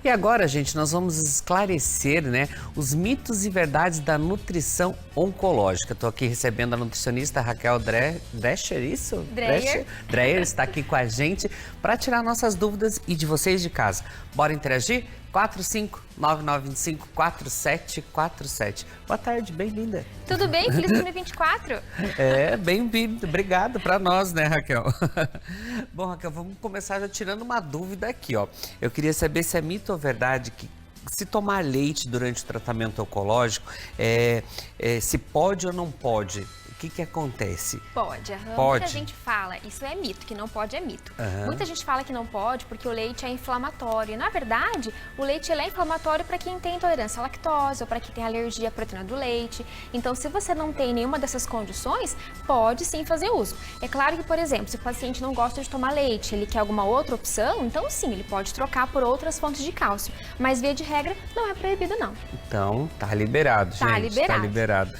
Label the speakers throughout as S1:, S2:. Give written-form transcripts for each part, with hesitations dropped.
S1: E agora, gente, nós vamos esclarecer, né, os mitos e verdades da nutrição oncológica. Estou aqui recebendo a nutricionista Raquel Drescher, isso? Dreyer está aqui com a gente para tirar nossas dúvidas e de vocês de casa. Bora interagir? 45-9925-4747. Boa tarde, bem-vinda.
S2: Tudo bem? Feliz 2024.
S1: Bem-vindo. Obrigado para nós, né, Raquel? Bom, Raquel, vamos começar já tirando uma dúvida aqui, ó. Eu queria saber se é mito ou verdade que se tomar leite durante o tratamento oncológico, se pode ou não pode. O que acontece?
S2: Pode.
S1: Pode.
S2: Muita gente fala, isso é mito, que não pode é mito. Muita gente fala que não pode porque o leite é inflamatório. Na verdade, o leite ele é inflamatório para quem tem intolerância à lactose ou para quem tem alergia à proteína do leite. Então, se você não tem nenhuma dessas condições, pode sim fazer uso. É claro que, por exemplo, se o paciente não gosta de tomar leite, ele quer alguma outra opção, então sim, ele pode trocar por outras fontes de cálcio. Mas, via de regra, não é proibido, não.
S1: Então, tá liberado, gente.
S2: Tá liberado.
S1: Tá liberado.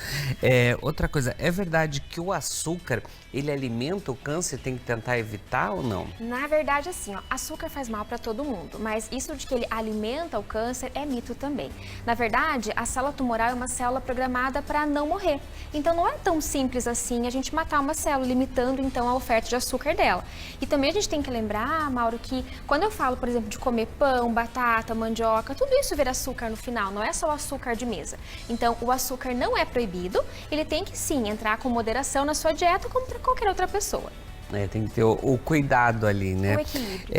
S1: Outra coisa, é verdade que o açúcar, ele alimenta o câncer, tem que tentar evitar ou não?
S2: Na verdade, assim, ó, açúcar faz mal para todo mundo, mas isso de que ele alimenta o câncer é mito também. Na verdade, a célula tumoral é uma célula programada para não morrer. Então, não é tão simples assim a gente matar uma célula, limitando então a oferta de açúcar dela. E também a gente tem que lembrar, Mauro, que quando eu falo, por exemplo, de comer pão, batata, mandioca, tudo isso vira açúcar no final, não é só o açúcar de mesa. Então, o açúcar não é proibido, ele tem que sim entrar com moderação na sua dieta, como para qualquer outra pessoa.
S1: Tem que ter o cuidado ali, né?
S2: O equilíbrio.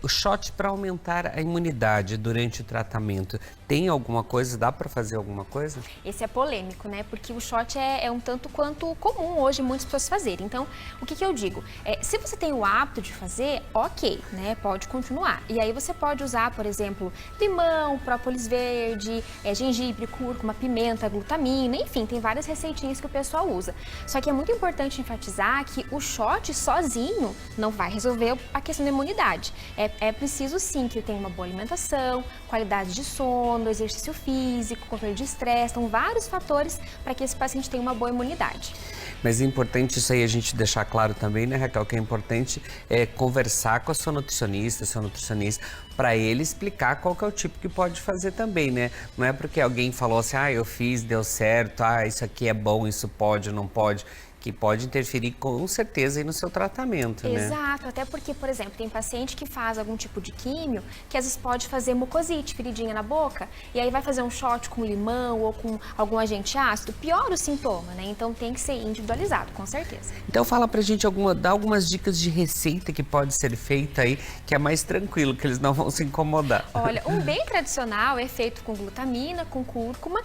S1: O shot para aumentar a imunidade durante o tratamento, tem alguma coisa? Dá para fazer alguma coisa?
S2: Esse é polêmico, né? Porque o shot é um tanto quanto comum hoje muitas pessoas fazerem. Então, o que eu digo? Se você tem o hábito de fazer, ok, né? Pode continuar. E aí você pode usar, por exemplo, limão, própolis verde, gengibre, cúrcuma, pimenta, glutamina, enfim, tem várias receitinhas que o pessoal usa. Só que é muito importante enfatizar que o shot sozinho não vai resolver a questão da imunidade. É preciso sim que tenha uma boa alimentação, qualidade de sono, exercício físico, controle de estresse, são vários fatores para que esse paciente tenha uma boa imunidade.
S1: Mas é importante isso aí a gente deixar claro também, né, Raquel, que é importante conversar com a sua nutricionista, para ele explicar qual que é o tipo que pode fazer também, né? Não é porque alguém falou assim, eu fiz, deu certo, isso aqui é bom, isso pode, não pode, que pode interferir com certeza aí no seu tratamento, né?
S2: Exato, até porque, por exemplo, tem paciente que faz algum tipo de químio que às vezes pode fazer mucosite, feridinha na boca, e aí vai fazer um shot com limão ou com algum agente ácido, piora o sintoma, né? Então tem que ser individualizado, com certeza.
S1: Então fala pra gente, dá algumas dicas de receita que pode ser feita aí, que é mais tranquilo, que eles não vão se incomodar.
S2: Olha, um bem tradicional é feito com glutamina, com cúrcuma,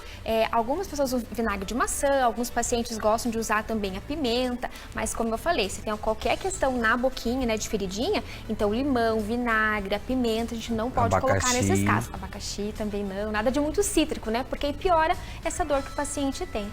S2: algumas pessoas usam vinagre de maçã, alguns pacientes gostam de usar também a pimenta, mas como eu falei, se tem qualquer questão na boquinha, né, de feridinha, então limão, vinagre, a pimenta, a gente não pode colocar nesses casos. Abacaxi também não, nada de muito cítrico, né, porque aí piora essa dor que o paciente tem.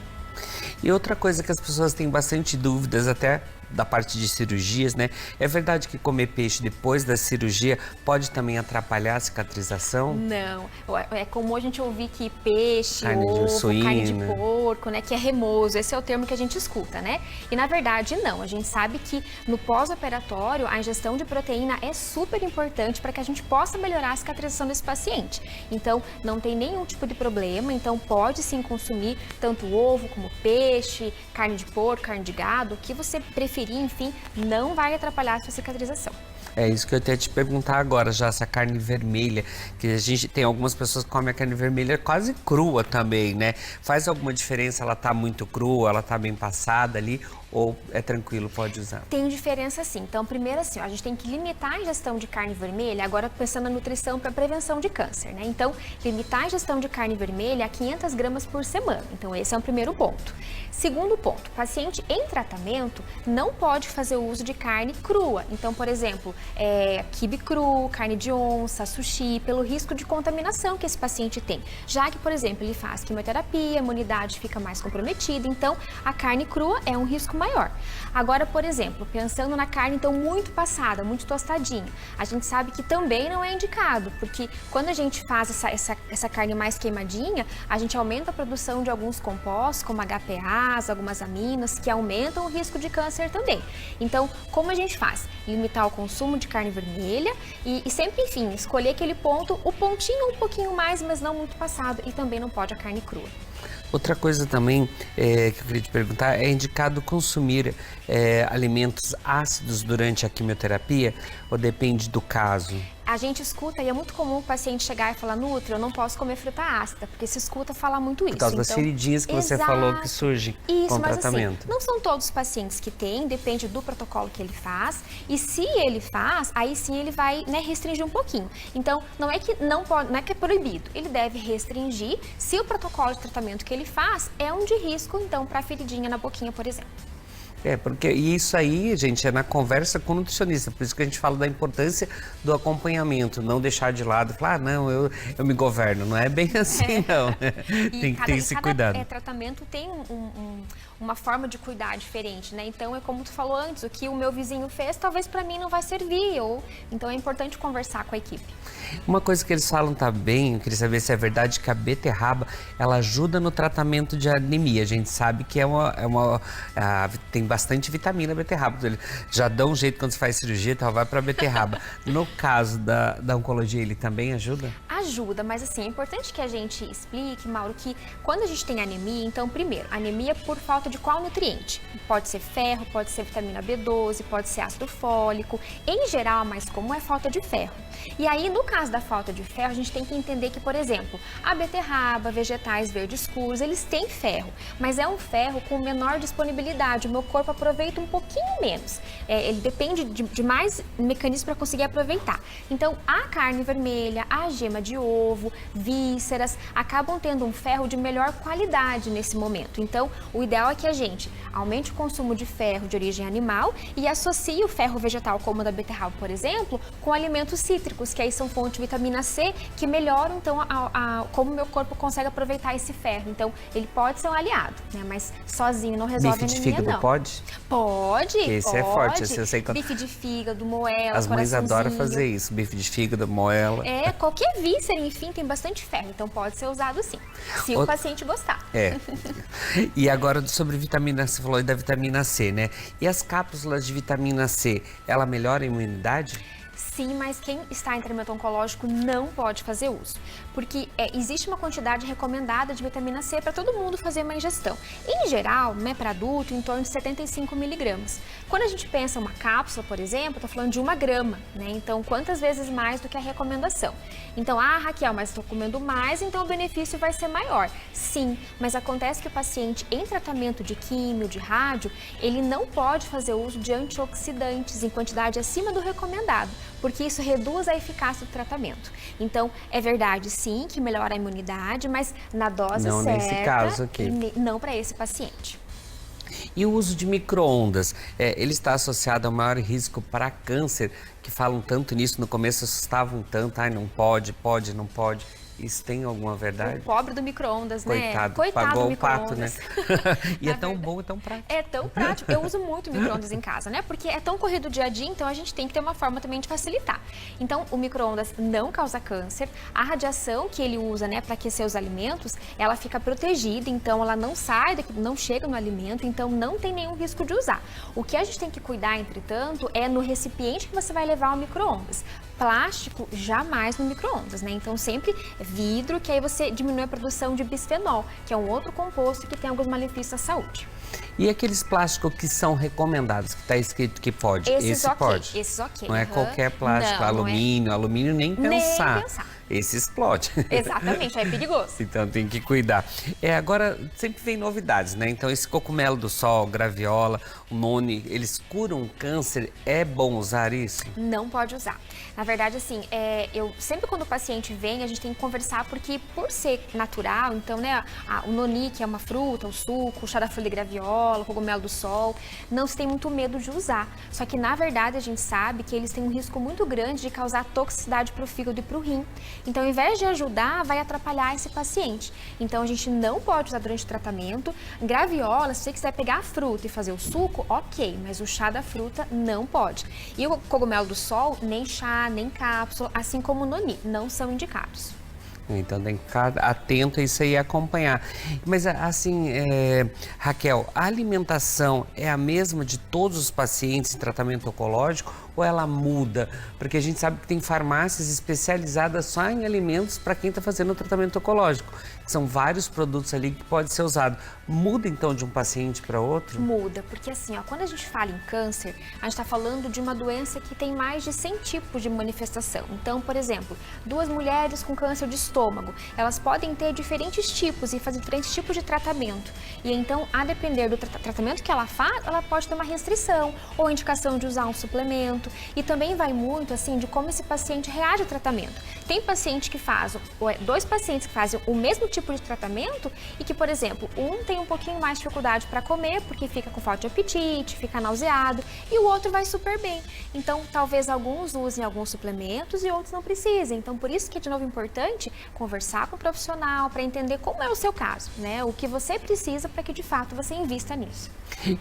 S1: E outra coisa que as pessoas têm bastante dúvidas, até da parte de cirurgias, né? É verdade que comer peixe depois da cirurgia pode também atrapalhar a cicatrização?
S2: Não. É comum a gente ouvir que peixe,
S1: carne
S2: ovo,
S1: de suína,
S2: carne de porco, né? Que é remoso. Esse é o termo que a gente escuta, né? E na verdade, não. A gente sabe que no pós-operatório, a ingestão de proteína é super importante para que a gente possa melhorar a cicatrização desse paciente. Então, não tem nenhum tipo de problema. Então, pode sim consumir tanto ovo como peixe, carne de porco, carne de gado, o que você preferir, enfim, não vai atrapalhar a sua cicatrização.
S1: É isso que eu ia te perguntar agora, já essa carne vermelha, que a gente tem algumas pessoas que comem a carne vermelha quase crua também, né? Faz alguma diferença ela tá muito crua, ela tá bem passada ali, ou é tranquilo, pode usar?
S2: Tem diferença sim. Então, primeiro assim, a gente tem que limitar a ingestão de carne vermelha, agora pensando na nutrição para prevenção de câncer, né? Então, limitar a ingestão de carne vermelha a 500 gramas por semana. Então, esse é o primeiro ponto. Segundo ponto, paciente em tratamento não pode fazer uso de carne crua. Então, por exemplo, quibe cru, carne de onça, sushi, pelo risco de contaminação que esse paciente tem. Já que, por exemplo, ele faz quimioterapia, a imunidade fica mais comprometida, então a carne crua é um risco maior. Agora, por exemplo, pensando na carne então muito passada, muito tostadinha, a gente sabe que também não é indicado, porque quando a gente faz essa carne mais queimadinha, a gente aumenta a produção de alguns compostos, como HPAs, algumas aminas, que aumentam o risco de câncer também. Então, como a gente faz? Limitar o consumo de carne vermelha e sempre, enfim, escolher aquele ponto, o pontinho um pouquinho mais, mas não muito passado, e também não pode a carne crua.
S1: Outra coisa também que eu queria te perguntar, é indicado consumir alimentos ácidos durante a quimioterapia ou depende do caso?
S2: A gente escuta, e é muito comum o paciente chegar e falar, Nutri, eu não posso comer fruta ácida, porque se escuta falar muito isso.
S1: Por causa das feridinhas que você falou que surgem com o tratamento.
S2: Assim, não são todos os pacientes que têm, depende do protocolo que ele faz, e se ele faz, aí sim ele vai, né, restringir um pouquinho. Então, não é que não pode, não é que é proibido, ele deve restringir se o protocolo de tratamento que ele faz é um de risco, então, para feridinha na boquinha, por exemplo.
S1: Porque isso aí, gente, é na conversa com o nutricionista, por isso que a gente fala da importância do acompanhamento, não deixar de lado e falar, não, eu me governo, não é bem assim não, né? Tem que ter esse cuidado.
S2: Cada tratamento tem uma forma de cuidar diferente, né? Então, é como tu falou antes, o que o meu vizinho fez, talvez para mim não vai servir, então é importante conversar com a equipe.
S1: Uma coisa que eles falam também, eu queria saber se é verdade, que a beterraba, ela ajuda no tratamento de anemia. A gente sabe que tem bastante vitamina a beterraba. Eles já dão um jeito quando você faz cirurgia, então vai para a beterraba. No caso da oncologia, ele também ajuda?
S2: Ajuda, mas assim, é importante que a gente explique, Mauro, que quando a gente tem anemia, então, primeiro, anemia por falta de qual nutriente? Pode ser ferro, pode ser vitamina B12, pode ser ácido fólico. Em geral, a mais comum é falta de ferro. E aí, no caso da falta de ferro, a gente tem que entender que, por exemplo, a beterraba, vegetais verdes escuros, eles têm ferro, mas é um ferro com menor disponibilidade. O meu corpo aproveita um pouquinho menos. Ele depende de mais mecanismos para conseguir aproveitar. Então, a carne vermelha, a gema de ovo, vísceras, acabam tendo um ferro de melhor qualidade nesse momento. Então, o ideal é que a gente aumente o consumo de ferro de origem animal e associe o ferro vegetal, como o da beterraba, por exemplo, com alimentos cítricos, que aí são fonte de vitamina C, que melhoram, então, como o meu corpo consegue aproveitar esse ferro. Então, ele pode ser um aliado, né? Mas sozinho não resolve a anemia,
S1: Bife de fígado
S2: não.
S1: Pode?
S2: Pode,
S1: esse
S2: pode.
S1: é forte, esse eu sei que...
S2: Bife de fígado, moela,
S1: as mães adoram
S2: coraçãozinho.
S1: fazer isso, bife de fígado, moela.
S2: Qualquer víscera, enfim, tem bastante ferro, então pode ser usado sim, se o paciente gostar.
S1: E agora sobre vitamina C, você falou da vitamina C, né? E as cápsulas de vitamina C, ela melhora a imunidade?
S2: Sim, mas quem está em tratamento oncológico não pode fazer uso, porque existe uma quantidade recomendada de vitamina C para todo mundo fazer uma ingestão. Em geral, né, para adulto, em torno de 75 miligramas. Quando a gente pensa uma cápsula, por exemplo, estou falando de 1 grama, né? Então, quantas vezes mais do que a recomendação? Então, Raquel, mas estou comendo mais, então o benefício vai ser maior. Sim, mas acontece que o paciente em tratamento de químio, de rádio, ele não pode fazer uso de antioxidantes em quantidade acima do recomendado, porque isso reduz a eficácia do tratamento. Então, é verdade, sim, que melhora a imunidade, mas na dose
S1: não
S2: certa,
S1: nesse caso aqui.
S2: Não para esse paciente.
S1: E o uso de micro-ondas, ele está associado ao maior risco para câncer, que falam tanto nisso, no começo assustavam tanto, não pode, não pode. Isso tem alguma verdade?
S2: O pobre do micro-ondas, né?
S1: Coitado, pagou o pato, né? E é tão bom e tão prático.
S2: É tão prático. Eu uso muito micro-ondas em casa, né? Porque é tão corrido o dia a dia, então a gente tem que ter uma forma também de facilitar. Então, o micro-ondas não causa câncer. A radiação que ele usa, né, para aquecer os alimentos, ela fica protegida, então ela não sai, não chega no alimento, então não tem nenhum risco de usar. O que a gente tem que cuidar, entretanto, é no recipiente que você vai levar ao micro-ondas. Plástico, jamais no micro-ondas, né? Então, sempre vidro, que aí você diminui a produção de bisfenol, que é um outro composto que tem alguns malefícios à saúde.
S1: E aqueles plásticos que são recomendados, que está escrito que pode?
S2: Esses
S1: pode?
S2: Esses ok.
S1: Não é qualquer plástico, alumínio nem pensar.
S2: Nem pensar.
S1: Esse explode.
S2: Exatamente, é perigoso.
S1: Então tem que cuidar. Agora, sempre vem novidades, né? Então esse cogumelo do sol, graviola, o noni, eles curam câncer, é bom usar isso?
S2: Não pode usar. Na verdade, assim, eu sempre quando o paciente vem, a gente tem que conversar, porque por ser natural, então, né, o noni, que é uma fruta, o suco, o chá da folha de graviola, o cogumelo do sol, não se tem muito medo de usar. Só que, na verdade, a gente sabe que eles têm um risco muito grande de causar toxicidade para o fígado e para o rim. Então, ao invés de ajudar, vai atrapalhar esse paciente. Então, a gente não pode usar durante o tratamento. Graviola, se você quiser pegar a fruta e fazer o suco, ok, mas o chá da fruta não pode. E o cogumelo do sol, nem chá, nem cápsula, assim como o noni, não são indicados.
S1: Então tem que ficar atento a isso aí e acompanhar. Mas assim, Raquel, a alimentação é a mesma de todos os pacientes em tratamento oncológico ou ela muda? Porque a gente sabe que tem farmácias especializadas só em alimentos para quem está fazendo o tratamento oncológico. São vários produtos ali que pode ser usado. Muda então de um paciente para outro?
S2: Muda, porque assim, ó, quando a gente fala em câncer, a gente está falando de uma doença que tem mais de 100 tipos de manifestação. Então, por exemplo, 2 mulheres com câncer de estômago, elas podem ter diferentes tipos e fazer diferentes tipos de tratamento. E então, a depender do tratamento que ela faz, ela pode ter uma restrição ou indicação de usar um suplemento. E também vai muito assim de como esse paciente reage ao tratamento. Tem paciente que faz, 2 pacientes que fazem o mesmo tipo de tratamento e que, por exemplo, um tem um pouquinho mais de dificuldade para comer porque fica com falta de apetite, fica nauseado e o outro vai super bem. Então, talvez alguns usem alguns suplementos e outros não precisem. Então, por isso que é de novo importante conversar com o profissional para entender como é o seu caso, né? O que você precisa para que de fato você invista nisso.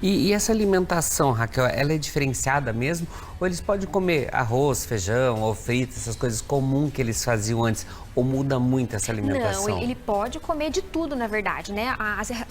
S1: E essa alimentação, Raquel, ela é diferenciada mesmo? Ou eles podem comer arroz, feijão ou fritas, essas coisas comuns que eles faziam antes? Ou muda muito essa alimentação?
S2: Não, ele pode comer de tudo, na verdade, né?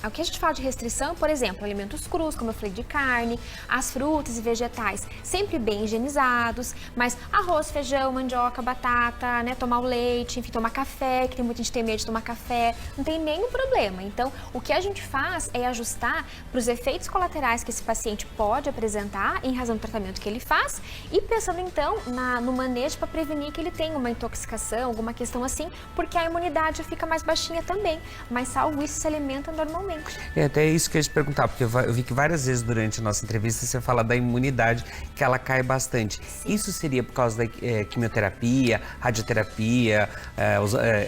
S2: O que a gente fala de restrição, por exemplo, alimentos crus, como eu falei, de carne, as frutas e vegetais, sempre bem higienizados, mas arroz, feijão, mandioca, batata, né? Tomar o leite, enfim, tomar café, que tem muita gente que tem medo de tomar café, não tem nenhum problema. Então, o que a gente faz é ajustar para os efeitos colaterais que esse paciente pode apresentar em razão do tratamento que ele faz e pensando, então, no manejo para prevenir que ele tenha uma intoxicação, alguma questão assim, porque a imunidade fica mais baixinha também, mas salvo isso se alimenta normalmente.
S1: É até isso que eu ia te perguntar, porque eu vi que várias vezes durante a nossa entrevista você fala da imunidade, que ela cai bastante. Sim. Isso seria por causa da quimioterapia, radioterapia,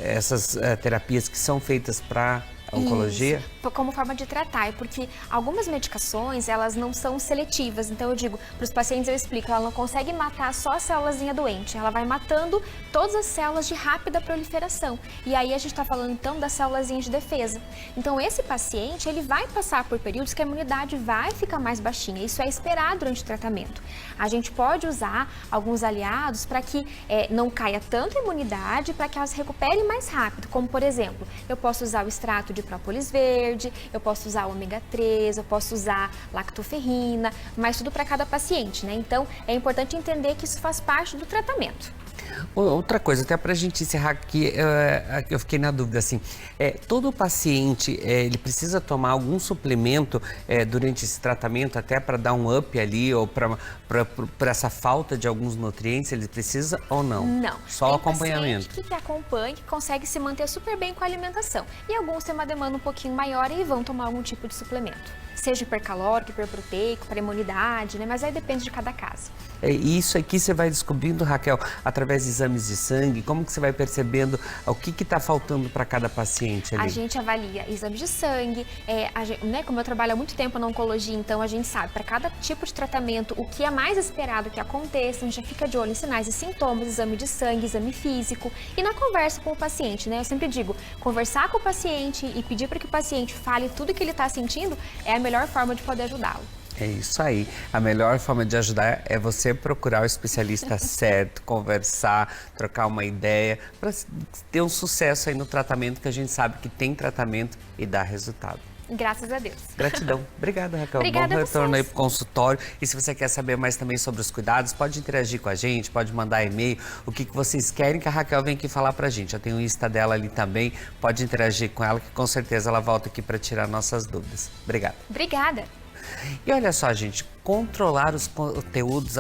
S1: essas terapias que são feitas para oncologia?
S2: Isso, como forma de tratar, é porque algumas medicações, elas não são seletivas, então eu digo, para os pacientes eu explico, ela não consegue matar só a célulazinha doente, ela vai matando todas as células de rápida proliferação, e aí a gente está falando então das célulazinhas de defesa. Então esse paciente, ele vai passar por períodos que a imunidade vai ficar mais baixinha, isso é esperado durante o tratamento. A gente pode usar alguns aliados para que não caia tanto a imunidade, para que elas recuperem mais rápido, como por exemplo, eu posso usar o extrato de própolis verde, eu posso usar o ômega 3, eu posso usar lactoferrina, mas tudo para cada paciente, né? Então, é importante entender que isso faz parte do tratamento.
S1: Outra coisa, até para a gente encerrar aqui, eu fiquei na dúvida, assim, todo paciente, ele precisa tomar algum suplemento durante esse tratamento, até para dar um up ali, ou para essa falta de alguns nutrientes, ele precisa ou não?
S2: Não.
S1: Só o acompanhamento.
S2: Tem paciente que acompanha, que consegue se manter super bem com a alimentação. E alguns têm uma demanda um pouquinho maior e vão tomar algum tipo de suplemento. Seja hipercalórico, hiperproteico, para imunidade, né? Mas aí depende de cada caso.
S1: E isso aqui você vai descobrindo, Raquel, através de exames de sangue, como que você vai percebendo o que está faltando para cada paciente ali?
S2: A gente avalia exames de sangue, né, como eu trabalho há muito tempo na oncologia, então a gente sabe para cada tipo de tratamento o que é mais esperado que aconteça, a gente já fica de olho em sinais e sintomas, exame de sangue, exame físico e na conversa com o paciente, né? Eu sempre digo, conversar com o paciente e pedir para que o paciente fale tudo que ele está sentindo é a melhor forma de poder ajudá-lo.
S1: É isso aí. A melhor forma de ajudar é você procurar o especialista certo, conversar, trocar uma ideia, para ter um sucesso aí no tratamento, que a gente sabe que tem tratamento e dá resultado.
S2: Graças a Deus.
S1: Gratidão. Obrigada, Raquel.
S2: Obrigada.
S1: Bom retorno aí pro consultório. E se você quer saber mais também sobre os cuidados, pode interagir com a gente, pode mandar e-mail, o que vocês querem que a Raquel venha aqui falar pra gente. Eu tenho o Insta dela ali também, pode interagir com ela, que com certeza ela volta aqui para tirar nossas dúvidas. Obrigado.
S2: Obrigada.
S1: E olha só, gente, controlar os conteúdos